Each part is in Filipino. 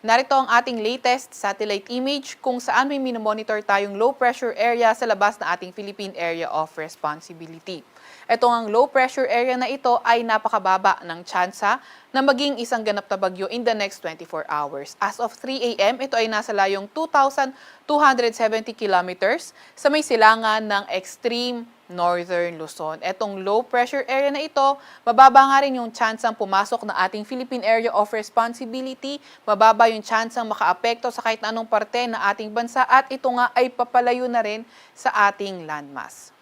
Narito ang ating latest satellite image kung saan may minomonitor tayong low pressure area sa labas ng ating Philippine Area of Responsibility. Ito ang low pressure area na ito ay napakababa ng tsansa na maging isang ganap na bagyo in the next 24 hours. As of 3 a.m., ito ay nasa layong 2,270 kilometers sa may silangan ng extreme Northern Luzon. Etong low pressure area na ito, mababa nga rin yung tsansang pumasok na ating Philippine Area of Responsibility, mababa yung tsansang makaapekto sa kahit na anong parte ng ating bansa at ito nga ay papalayo na rin sa ating landmass.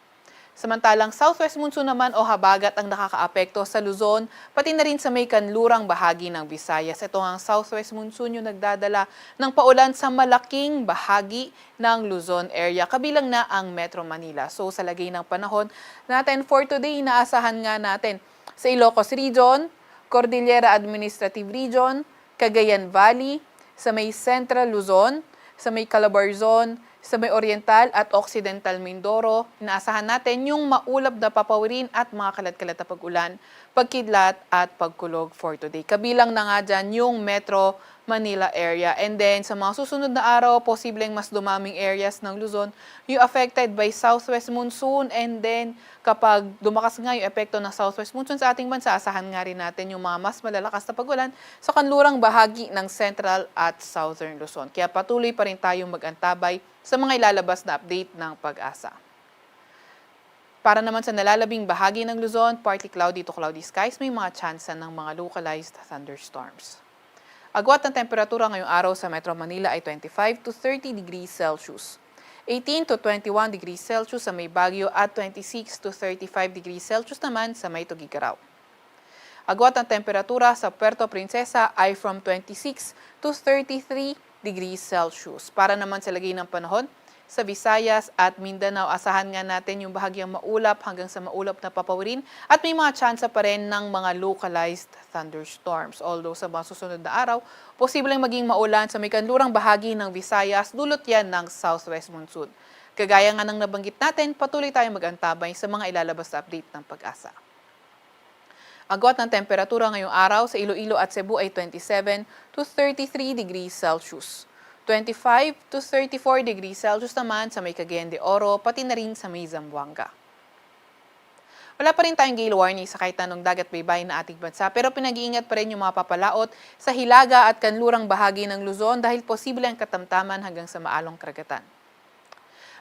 Samantalang southwest monsoon naman o habagat ang nakakaapekto sa Luzon, pati na rin sa may kanlurang bahagi ng Visayas. Ito ang southwest monsoon yung nagdadala ng paulan sa malaking bahagi ng Luzon area, kabilang na ang Metro Manila. So sa lagay ng panahon natin for today, inaasahan nga natin sa Ilocos Region, Cordillera Administrative Region, Cagayan Valley, sa may Central Luzon, sa may Calabarzon, sa may Oriental at Occidental Mindoro, inaasahan natin yung maulap na papawirin at mga kalat-kalat na pag-ulan, pagkidlat at pagkulog for today. Kabilang na nga dyan yung Metro Manila area. And then sa mga susunod na araw, posibleng mas dumaming areas ng Luzon yung affected by southwest monsoon. And then kapag dumakas nga yung epekto ng southwest monsoon sa ating bansa, asahan nga rin natin yung mga mas malalakas na pag-ulan sa kanlurang bahagi ng central at southern Luzon. Kaya patuloy pa rin tayong mag-antabay sa mga ilalabas na update ng Pag-asa. Para naman sa nalalabing bahagi ng Luzon, partly cloudy to cloudy skies, may mga tsansa ng mga localized thunderstorms. Agwat ng temperatura ngayong araw sa Metro Manila ay 25 to 30 degrees Celsius. 18 to 21 degrees Celsius sa may Baguio at 26 to 35 degrees Celsius naman sa may Tugigaraw. Agwat ng temperatura sa Puerto Princesa ay from 26 to 33 degrees Celsius. Para naman sa lagay ng panahon, sa Visayas at Mindanao, asahan nga natin yung bahagyang maulap hanggang sa maulap na papawirin at may mga tsansa pa rin ng mga localized thunderstorms. Although sa mga susunod na araw, posibleng maging maulan sa may kanlurang bahagi ng Visayas, dulot yan ng southwest monsoon. Kagaya nga ng nabanggit natin, patuloy tayong mag-antabay sa mga ilalabas na update ng Pag-asa. Agwat ng temperatura ngayong araw sa Iloilo at Cebu ay 27 to 33 degrees Celsius. 25 to 34 degrees Celsius naman sa may Cagayan de Oro, pati na rin sa may Zamboanga. Wala pa rin tayong gale warning sa kahit anong dagat baybayin na ating bansa, pero pinag-iingat pa rin yung mga papalaot sa hilaga at kanlurang bahagi ng Luzon dahil posible ang katamtaman hanggang sa maalong karagatan.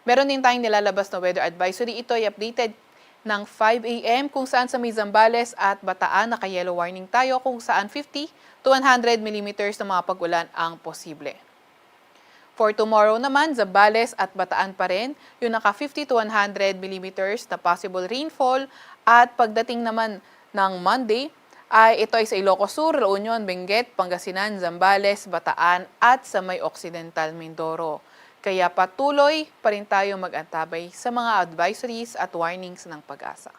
Meron din tayong nilalabas na weather advisory. Ito ay updated ng 5 a.m. kung saan sa may Zambales at Bataan naka-yellow warning tayo kung saan 50 to 100 millimeters na mga pag-ulan ang posible. For tomorrow naman, Zambales at Bataan pa rin, yung naka 50 to 100 millimeters na possible rainfall. At pagdating naman ng Monday, ay ito ay sa Ilocos Sur, La Union, Benguet, Pangasinan, Zambales, Bataan at sa may Occidental Mindoro. Kaya patuloy pa rin tayo mag-antabay sa mga advisories at warnings ng Pag-asa.